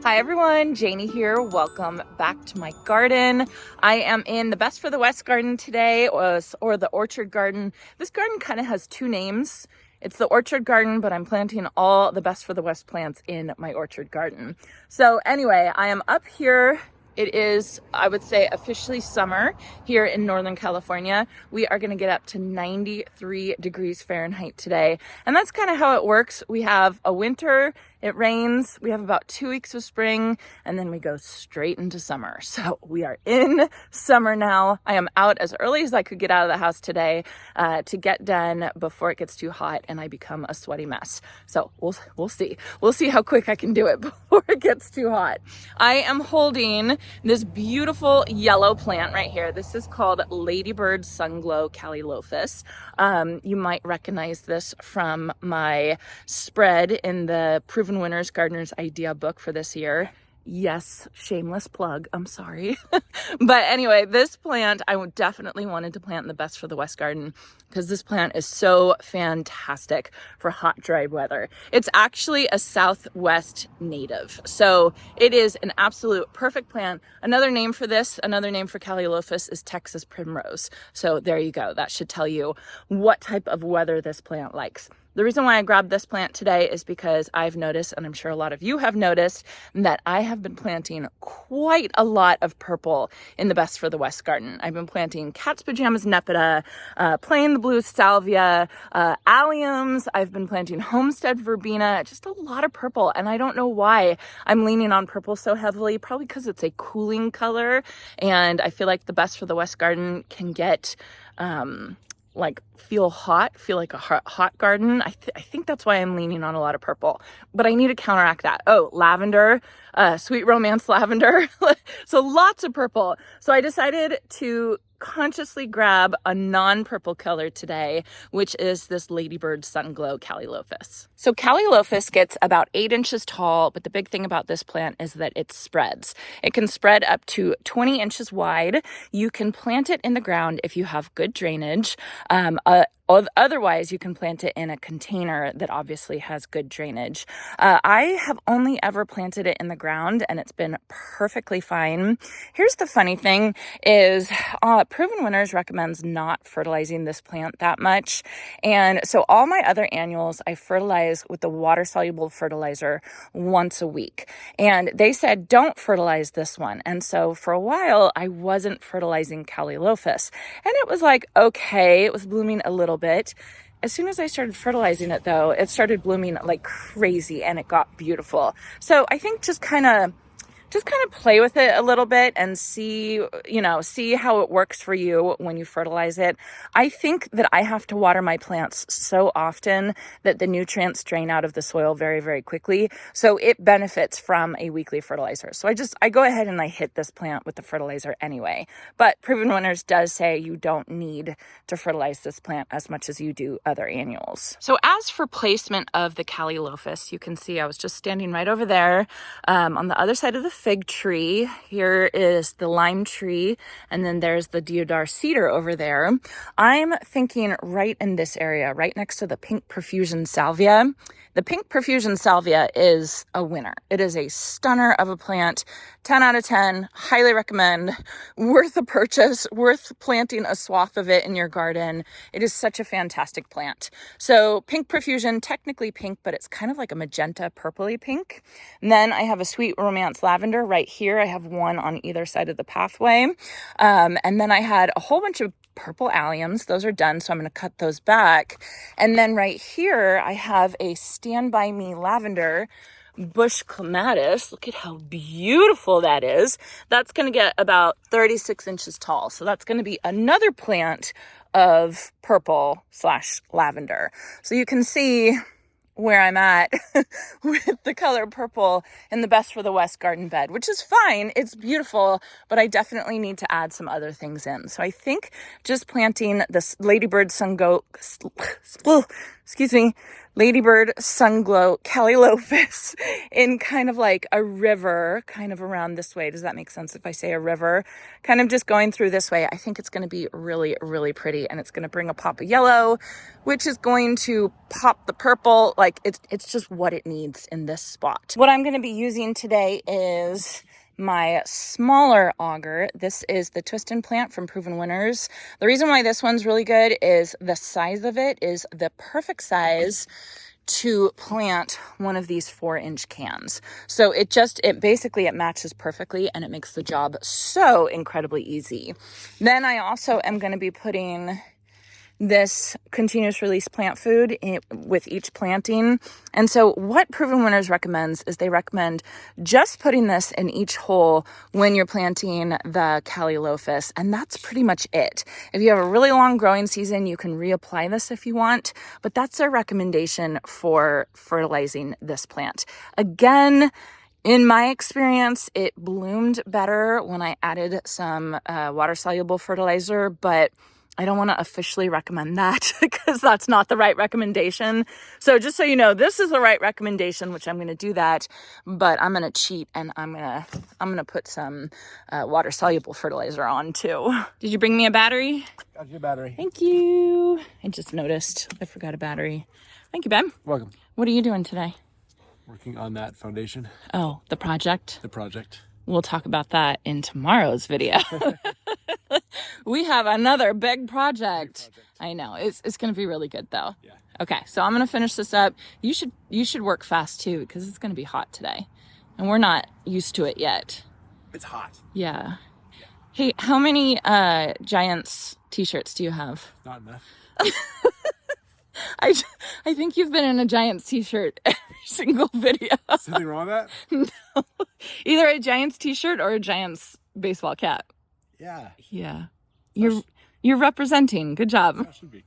Hi everyone, Janie here. Welcome back to my garden. I am in the Best for the West garden today, or the orchard garden. This garden kind of has two names. It's the orchard garden, but I'm planting all the Best for the West plants in my orchard garden. So anyway, I am up here. It is, I would say, officially summer here in Northern California. We are going to get up to 93 degrees Fahrenheit today. And that's kind of how it works. We have a winter, it rains, we have about 2 weeks of spring, and then we go straight into summer. So we are in summer now. I am out as early as I could get out of the house today to get done before it gets too hot and I become a sweaty mess. So we'll see. We'll see how quick I can do it before it gets too hot. I am holding this beautiful yellow plant right here. This is called Ladybird Sunglow Calylophus. You might recognize this from my spread in the Proven Winners Gardener's Idea book for this year. Yes, shameless plug, I'm sorry. But anyway, this plant I definitely wanted to plant in the Best for the West garden because this plant is so fantastic for hot, dry weather. It's actually a Southwest native, so it is an absolute perfect plant. Another name for this, another name for Calylophus is Texas primrose. So there you go. That should tell you what type of weather this plant likes. The reason why I grabbed this plant today is because I've noticed, and I'm sure a lot of you have noticed, that I have been planting quite a lot of purple in the Best for the West garden. I've been planting Cat's Pajamas Nepeta, Plain the Blue Salvia, alliums. I've been planting Homestead Verbena, just a lot of purple. And I don't know why I'm leaning on purple so heavily, probably because it's a cooling color. And I feel like the Best for the West garden can get feel like a hot garden. I think that's why I'm leaning on a lot of purple, but I need to counteract that. Oh, lavender, Sweet Romance lavender. So lots of purple. So I decided to consciously grab a non-purple color today, which is this Ladybird Sunglow Calylophus. So Calylophus gets about 8 inches tall, but the big thing about this plant is that it spreads. It can spread up to 20 inches wide. You can plant it in the ground if you have good drainage. Otherwise, you can plant it in a container that obviously has good drainage. I have only ever planted it in the ground and it's been perfectly fine. Here's the funny thing is Proven Winners recommends not fertilizing this plant that much. And so all my other annuals, I fertilize with the water-soluble fertilizer once a week. And they said, don't fertilize this one. And so for a while, I wasn't fertilizing Calylophus. And it was like, okay, it was blooming a little bit. As soon as I started fertilizing it though, it started blooming like crazy and it got beautiful. So I think just kind of play with it a little bit and see how it works for you when you fertilize it. I think that I have to water my plants so often that the nutrients drain out of the soil very, very quickly. So it benefits from a weekly fertilizer. So I go ahead and I hit this plant with the fertilizer anyway. But Proven Winners does say you don't need to fertilize this plant as much as you do other annuals. So as for placement of the Calylophus, you can see I was just standing right over there on the other side of the fig tree. Here is the lime tree, and then there's the deodar cedar over there. I'm thinking right in this area, right next to the pink profusion salvia. The pink profusion salvia is a winner. It is a stunner of a plant. 10 out of 10, highly recommend, worth a purchase, worth planting a swath of it in your garden. It is such a fantastic plant. So pink profusion, technically pink, but it's kind of like a magenta purpley pink. And then I have a Sweet Romance lavender right here. I have one on either side of the pathway. And then I had a whole bunch of purple alliums. Those are done, so I'm going to cut those back. And then right here, I have a Stand By Me lavender, bush clematis. Look at how beautiful that is. That's going to get about 36 inches tall. So that's going to be another plant of purple / lavender. So you can see where I'm at with the color purple in the Best for the West garden bed, which is fine. It's beautiful, but I definitely need to add some other things in. So I think just planting this Ladybird Sunglow excuse me, Ladybird Sunglow Calylophus in kind of like a river, kind of around this way. Does that make sense if I say a river? Kind of just going through this way. I think it's going to be really, really pretty, and it's going to bring a pop of yellow, which is going to pop the purple. Like it's just what it needs in this spot. What I'm going to be using today is my smaller auger. This is the Twist and Plant from Proven Winners. The reason why this one's really good is the size of it is the perfect size to plant one of these 4-inch cans. So it basically matches perfectly, and it makes the job so incredibly easy. Then I also am going to be putting this continuous release plant food with each planting. And so what Proven Winners recommends is they recommend just putting this in each hole when you're planting the Calylophus, and that's pretty much it. If you have a really long growing season, you can reapply this if you want, but that's their recommendation for fertilizing this plant. Again, in my experience, it bloomed better when I added some water-soluble fertilizer, but I don't want to officially recommend that because that's not the right recommendation. So just so you know, this is the right recommendation, which I'm going to do that, but I'm going to cheat and I'm going to put some water soluble fertilizer on too. Did you bring me a battery? Got your battery. Thank you. I just noticed I forgot a battery. Thank you, Ben. Welcome. What are you doing today? Working on that foundation. Oh, the project? The project. We'll talk about that in tomorrow's video. We have another big project. I know. It's going to be really good though. Yeah. Okay, so I'm going to finish this up. You should work fast too because it's going to be hot today. And we're not used to it yet. It's hot. Yeah. Hey, how many Giants t-shirts do you have? Not enough. I think you've been in a Giants t-shirt every single video. Something wrong with that? No. Either a Giants t-shirt or a Giants baseball cap. Yeah. Yeah. You're representing. Good job. That should be.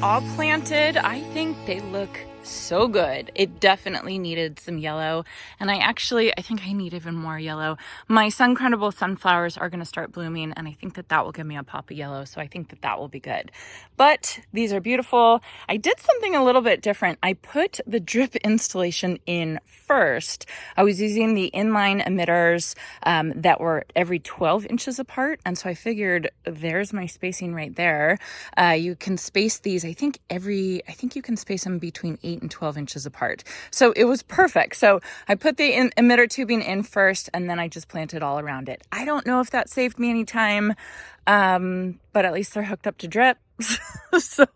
All planted. I think they look so good. It definitely needed some yellow, and I think I need even more yellow. My sun-credible sunflowers are going to start blooming, and I think that will give me a pop of yellow, so I think that will be good. But these are beautiful. I did something a little bit different. I put the drip installation in first. I was using the inline emitters that were every 12 inches apart, and so I figured there's my spacing right there. You can space these, I think you can space them between 8 and 12 inches apart. So it was perfect. So I put the emitter tubing in first, and then I just planted all around it. I don't know if that saved me any time, but at least they're hooked up to drip. so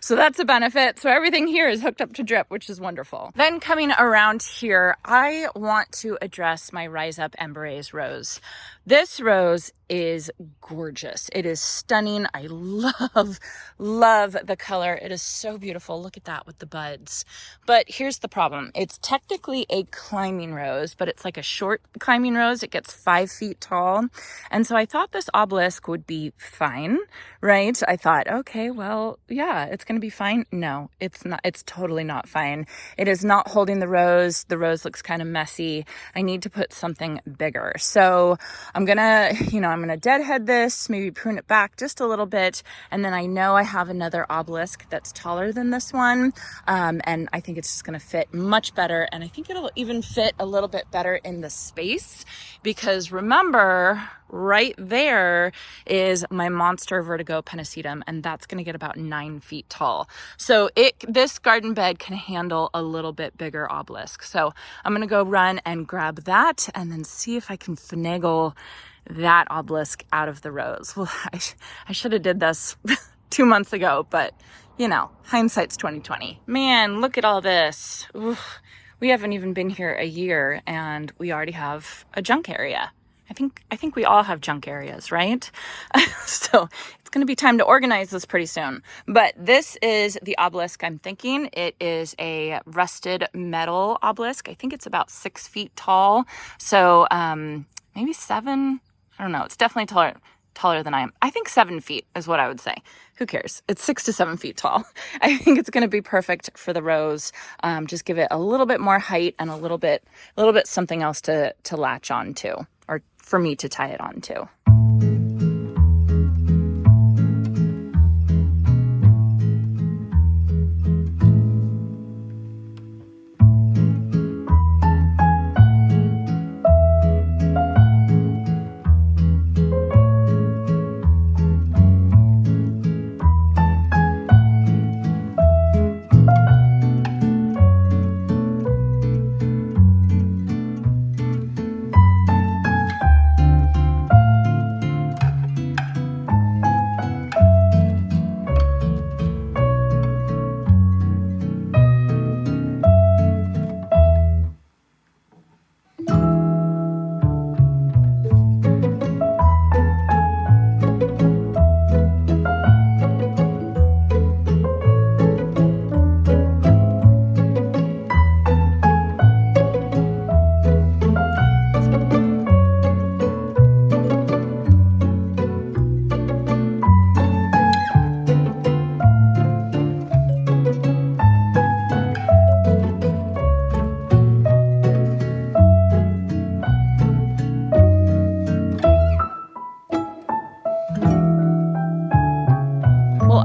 that's a benefit. So everything here is hooked up to drip, which is wonderful. Then coming around here, I want to address my Rise Up Embereys rose. This rose is gorgeous. It is stunning. I love the color. It is so beautiful. Look at that with the buds. But here's the problem. It's technically a climbing rose, but it's like a short climbing rose. It gets 5 feet tall. And so I thought this obelisk would be fine, right? I thought, okay, well, yeah, it's going to be fine. No, it's not. It's totally not fine. It is not holding the rose. The rose looks kind of messy. I need to put something bigger. So I'm going to, I'm going to deadhead this, maybe prune it back just a little bit. And then I know I have another obelisk that's taller than this one. And I think it's just going to fit much better. And I think it'll even fit a little bit better in the space, because remember, right there is my monster vertigo pennisetum, and that's going to get about 9 feet tall. So this garden bed can handle a little bit bigger obelisk. So I'm going to go run and grab that and then see if I can finagle that obelisk out of the rose. Well, I should have did this 2 months ago, but hindsight's 2020. Man, look at all this. Oof. We haven't even been here a year and we already have a junk area. I think we all have junk areas, right? So it's going to be time to organize this pretty soon. But this is the obelisk I'm thinking. It is a rusted metal obelisk. I think it's about 6 feet tall. So maybe 7. I don't know. It's definitely taller than I am. I think 7 feet is what I would say. Who cares? It's 6 to 7 feet tall. I think it's going to be perfect for the rose. Just give it a little bit more height and a little bit something else to latch on to, or for me to tie it on to.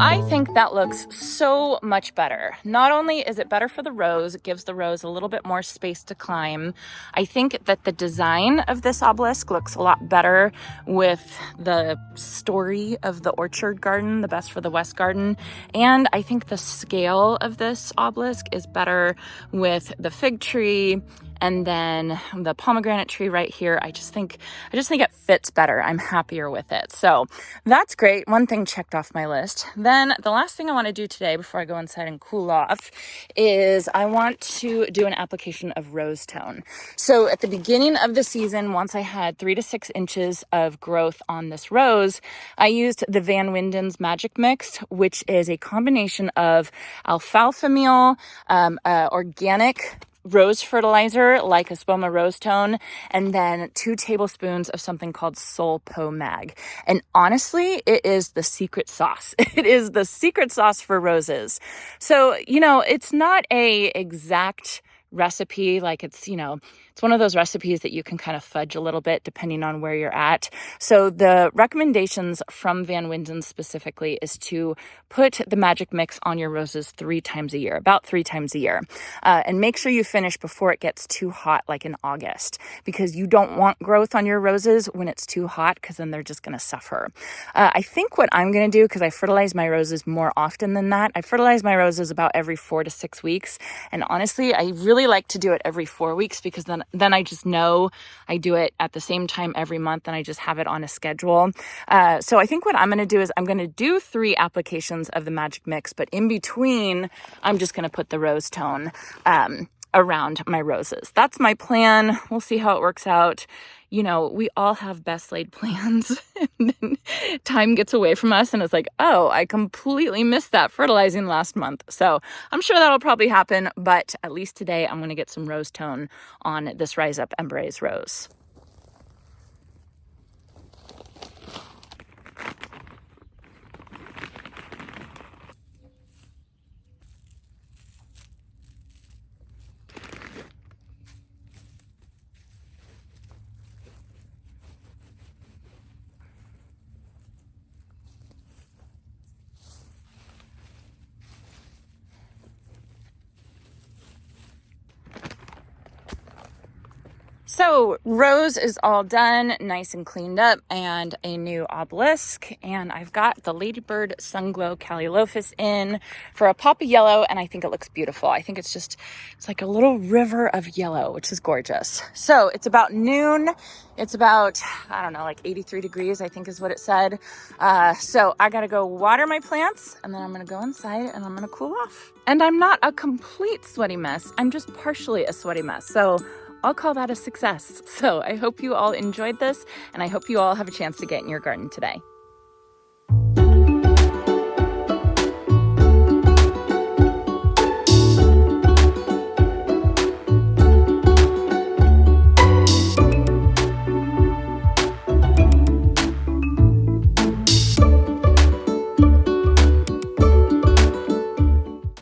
I think that looks so much better. Not only is it better for the rose, it gives the rose a little bit more space to climb. I think that the design of this obelisk looks a lot better with the story of the orchard garden, the Best for the West garden. And I think the scale of this obelisk is better with the fig tree and then the pomegranate tree right here. I just think it fits better. I'm happier with it. So that's great. One thing checked off my list. Then the last thing I want to do today before I go inside and cool off is I want to do an application of rose tone. So at the beginning of the season, once I had 3 to 6 inches of growth on this rose, I used the Van Winden's Magic Mix, which is a combination of alfalfa meal, organic rose fertilizer like Espoma Rose Tone, and then 2 tablespoons of something called Sol Pomag. And honestly, it is the secret sauce. It is the secret sauce for roses. So, it's not a exact recipe, like it's one of those recipes that you can kind of fudge a little bit depending on where you're at. So the recommendations from Van Winden specifically is to put the magic mix on your roses 3 times a year, about 3 times a year. And make sure you finish before it gets too hot, like in August, because you don't want growth on your roses when it's too hot, because then they're just going to suffer. I think what I'm going to do, because I fertilize my roses more often than that, I fertilize my roses about every 4 to 6 weeks. And honestly, I really like to do it every 4 weeks, because then I just know I do it at the same time every month, and I just have it on a schedule. So I think what I'm going to do is I'm going to do 3 applications of the magic mix, but in between, I'm just going to put the rose tone. around my roses. That's my plan. We'll see how it works out. You know, we all have best laid plans and then time gets away from us and it's like, oh, I completely missed that fertilizing last month. So I'm sure that'll probably happen, but at least today I'm going to get some rose tone on this Rise Up Embereys rose. So Rose is all done, nice and cleaned up, and a new obelisk. And I've got the Ladybird Sunglow Calylophus in for a pop of yellow, and I think it looks beautiful. I think it's like a little river of yellow, which is gorgeous. So it's about noon. It's about, I don't know, like 83 degrees, I think is what it said. So I gotta go water my plants, and then I'm gonna go inside and I'm gonna cool off. And I'm not a complete sweaty mess. I'm just partially a sweaty mess. So I'll call that a success. So I hope you all enjoyed this, and I hope you all have a chance to get in your garden today.